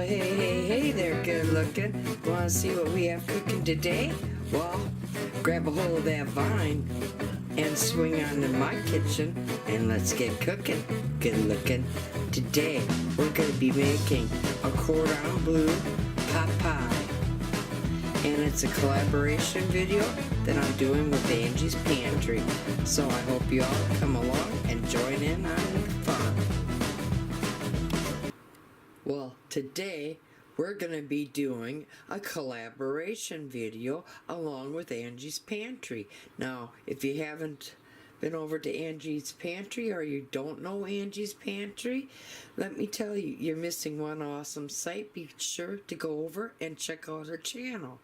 Hey there, good looking. Want to see what we have cooking today? Well, grab a hold of that vine and swing on to my kitchen and let's get cooking. Good looking. Today, we're going to be making a Cordon Bleu pot pie. And it's a collaboration video that I'm doing with Angies Pantry. So I hope you all come along and join in on the fun. Well, today we're going to be doing a collaboration video along with Angies Pantry. Now, if you haven't been over to Angies Pantry or you don't know Angies Pantry, let me tell you, you're missing one awesome site. Be sure to go over and check out her channel.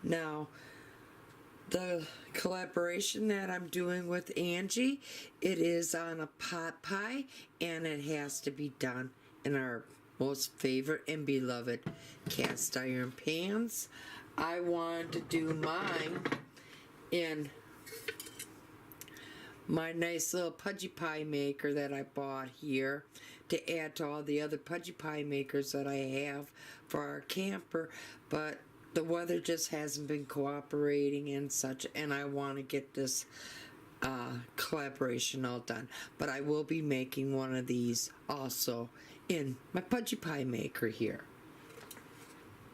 Now, the collaboration that I'm doing with Angie, it is on a pot pie, and it has to be done in our most favorite and beloved cast iron pans. I wanted to do mine in my nice little pudgy pie maker that I bought here to add to all the other pudgy pie makers that I have for our camper, but the weather just hasn't been cooperating and such, and I want to get this collaboration all done. But I will be making one of these also in my pudgy pie maker here.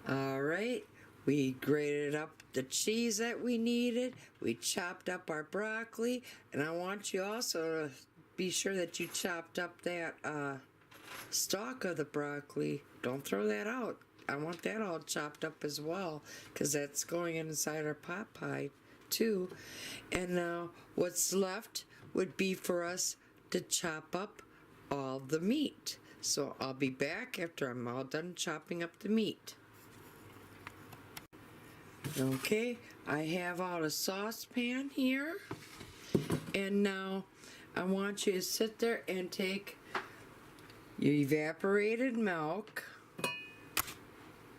Alright, we grated up the cheese that we needed, we chopped up our broccoli, and I want you also to be sure that you chopped up that stalk of the broccoli. Don't throw that out. I want that all chopped up as well, because that's going inside our pot pie too. And now what's left would be for us to chop up all the meat. So I'll be back after I'm all done chopping up the meat. Okay, I have out a saucepan here, and now I want you to sit there and take your evaporated milk.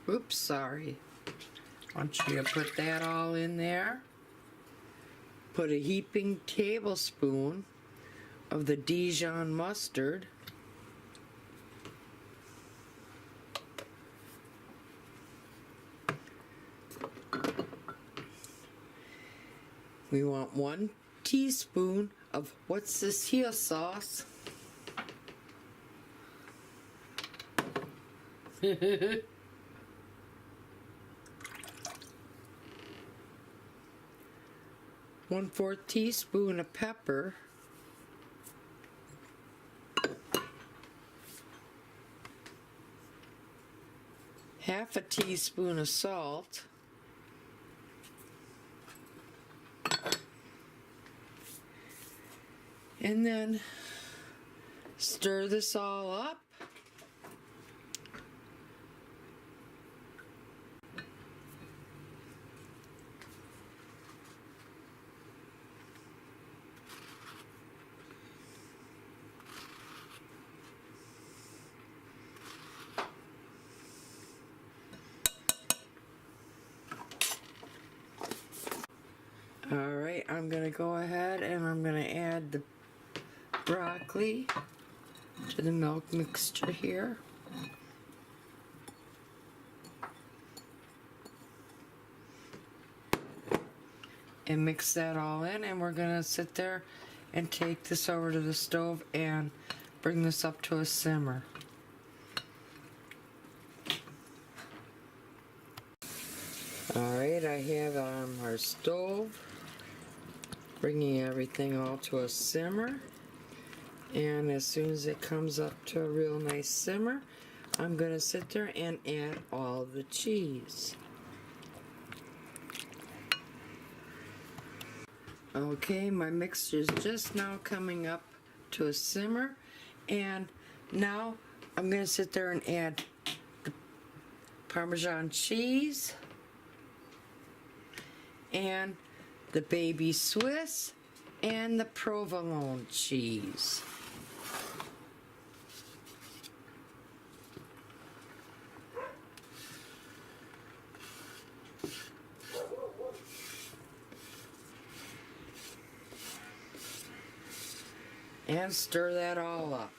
Oops, sorry. I want you to put that all in there. Put a heaping tablespoon of the Dijon mustard. We want 1 teaspoon of what's this here sauce? 1/4 teaspoon of pepper, half a teaspoon of salt, and then stir this all up. Alright, I'm going to go ahead and I'm going to add the broccoli to the milk mixture here. And mix that all in, and we're going to sit there and take this over to the stove and bring this up to a simmer. Alright, I have on our stove, bringing everything all to a simmer, and as soon as it comes up to a real nice simmer, I'm going to sit there and add all the cheese. Okay, my mixture is just now coming up to a simmer, and now I'm going to sit there and add the Parmesan cheese and the baby Swiss and the provolone cheese. And stir that all up.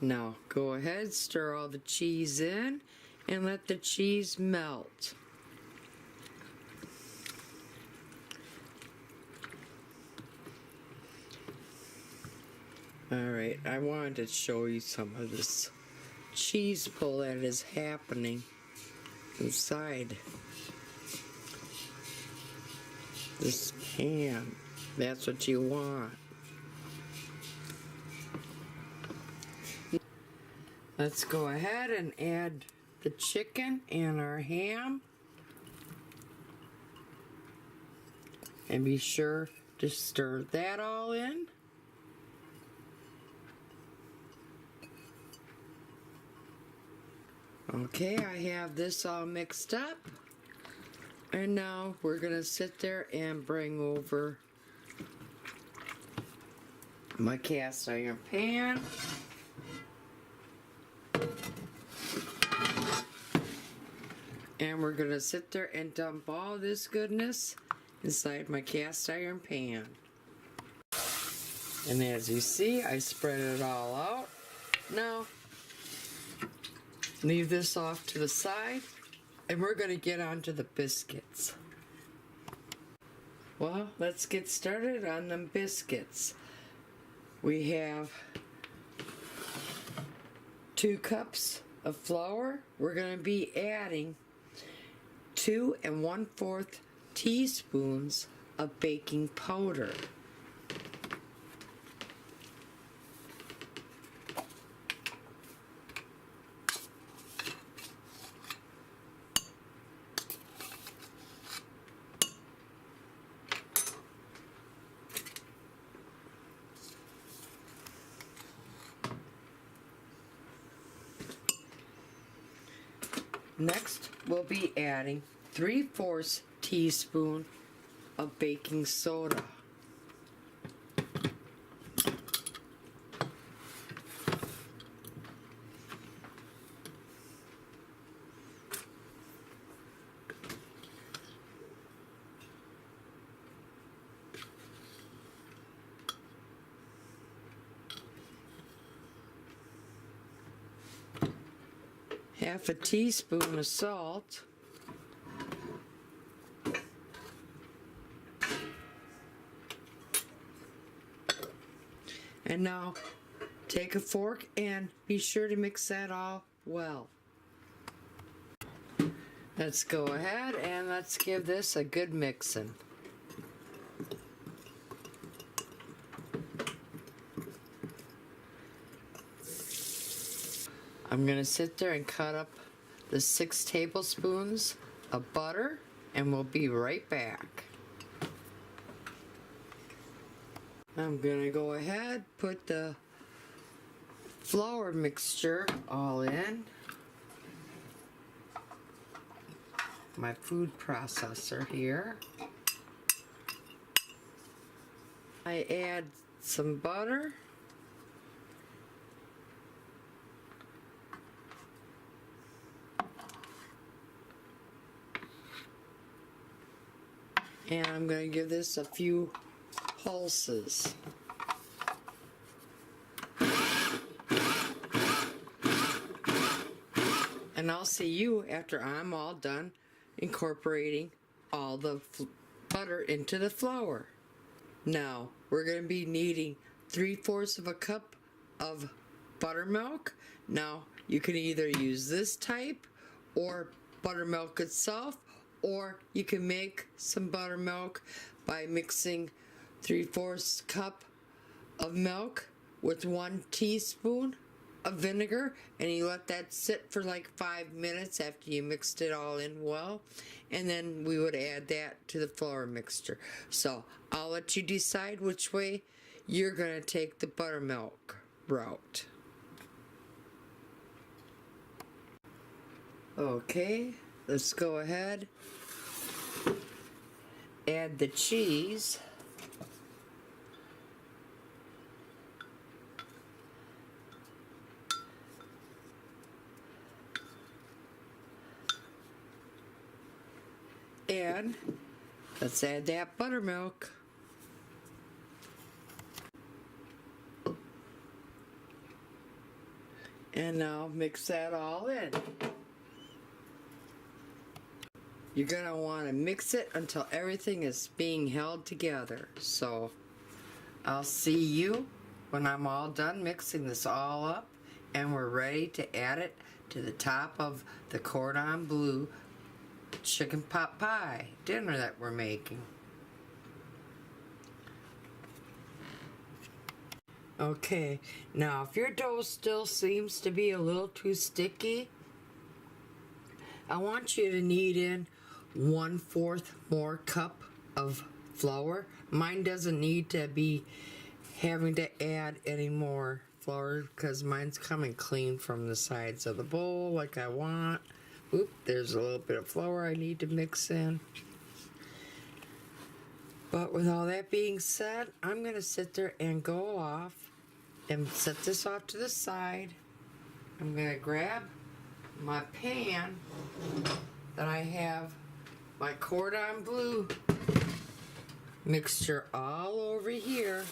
Now go ahead, stir all the cheese in and let the cheese melt. Alright, I wanted to show you some of this cheese pull that is happening inside this pan. That's what you want. Let's go ahead and add the chicken and our ham. And be sure to stir that all in. Okay, I have this all mixed up. And now we're going to sit there and bring over my cast iron pan. And we're going to sit there and dump all this goodness inside my cast iron pan. And as you see, I spread it all out. Now, leave this off to the side, and we're going to get onto the biscuits. Well, let's get started on them biscuits. We have 2 cups of flour. We're going to be adding 2 1/4 teaspoons of baking powder. Next, we'll be adding 3/4 teaspoon of baking soda. Half a teaspoon of salt. And now take a fork and be sure to mix that all well. Let's go ahead and let's give this a good mixing. I'm going to sit there and cut up the 6 tablespoons of butter, and we'll be right back. I'm going to go ahead, put the flour mixture all in my food processor here. I add some butter. And I'm going to give this a few pulses. And I'll see you after I'm all done incorporating all the butter into the flour. Now, we're going to be needing 3/4 of a cup of buttermilk. Now, you can either use this type or buttermilk itself, or you can make some buttermilk by mixing 3/4 cup of milk with 1 teaspoon of vinegar, and you let that sit for like 5 minutes after you mixed it all in well, and then we would add that to the flour mixture. So I'll let you decide which way you're going to take the buttermilk route. Okay, let's go ahead, add the cheese. And let's add that buttermilk. And now mix that all in. You're going to want to mix it until everything is being held together. So I'll see you when I'm all done mixing this all up and we're ready to add it to the top of the Cordon Bleu chicken pot pie dinner that we're making. Okay, now if your dough still seems to be a little too sticky, I want you to knead in 1/4 more cup of flour. Mine doesn't need to be having to add any more flour because mine's coming clean from the sides of the bowl like I want. Oop, there's a little bit of flour I need to mix in. But with all that being said, I'm going to sit there and go off and set this off to the side. I'm going to grab my pan that I have my Cordon Bleu mixture all over here.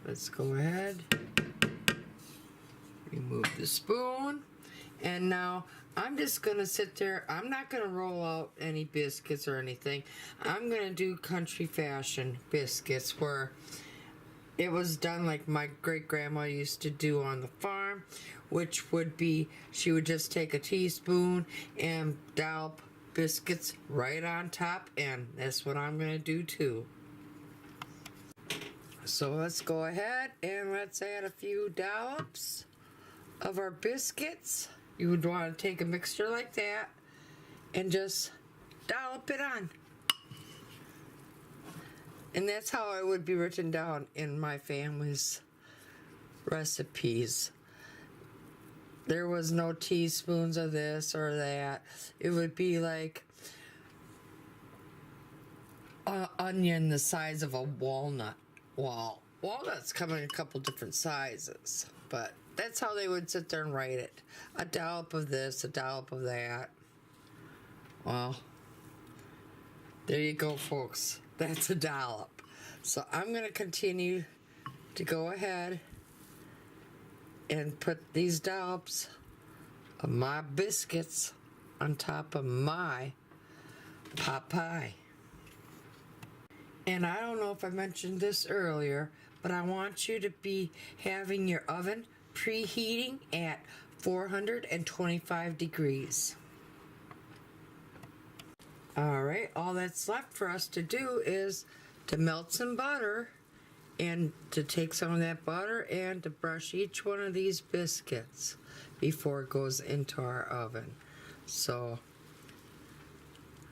Let's go ahead, remove the spoon, and now I'm just going to sit there. I'm not going to roll out any biscuits or anything. I'm going to do country fashion biscuits where it was done like my great-grandma used to do on the farm, which would be she would just take a teaspoon and dollop biscuits right on top, and that's what I'm going to do too. So let's go ahead and let's add a few dollops of our biscuits. You would want to take a mixture like that and just dollop it on. And that's how it would be written down in my family's recipes. There was no teaspoons of this or that. It would be like an onion the size of a walnut. Well, walnuts come in a couple different sizes, but that's how they would sit there and write it. A dollop of this, a dollop of that. Well, there you go, folks. That's a dollop. So I'm going to continue to go ahead and put these dollops of my biscuits on top of my pot pie. And I don't know if I mentioned this earlier, but I want you to be having your oven preheating at 425 degrees. Alright, all that's left for us to do is to melt some butter and to take some of that butter and to brush each one of these biscuits before it goes into our oven. So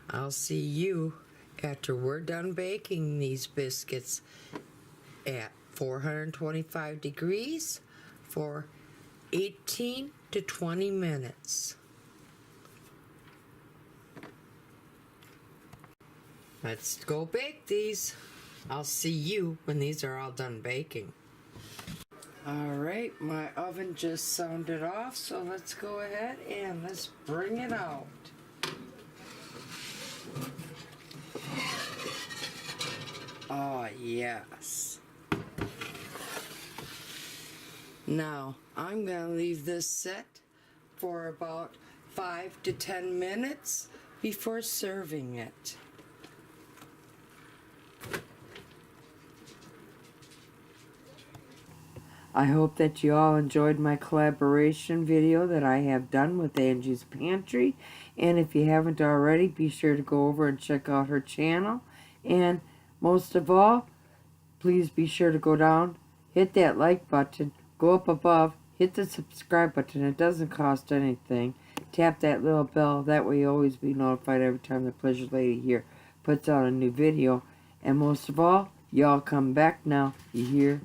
I'll see you after we're done baking these biscuits at 425 degrees for 18 to 20 minutes. Let's go bake these. I'll see you when these are all done baking. Alright, my oven just sounded off, so let's go ahead and let's bring it out. Oh, yes. Now, I'm going to leave this set for about 5 to 10 minutes before serving it. I hope that you all enjoyed my collaboration video that I have done with Angie's Pantry. And if you haven't already, be sure to go over and check out her channel. And most of all, please be sure to go down, hit that like button, go up above, hit the subscribe button. It doesn't cost anything. Tap that little bell. That way you'll always be notified every time the Pleasure Lady here puts out a new video. And most of all, y'all come back now. You hear?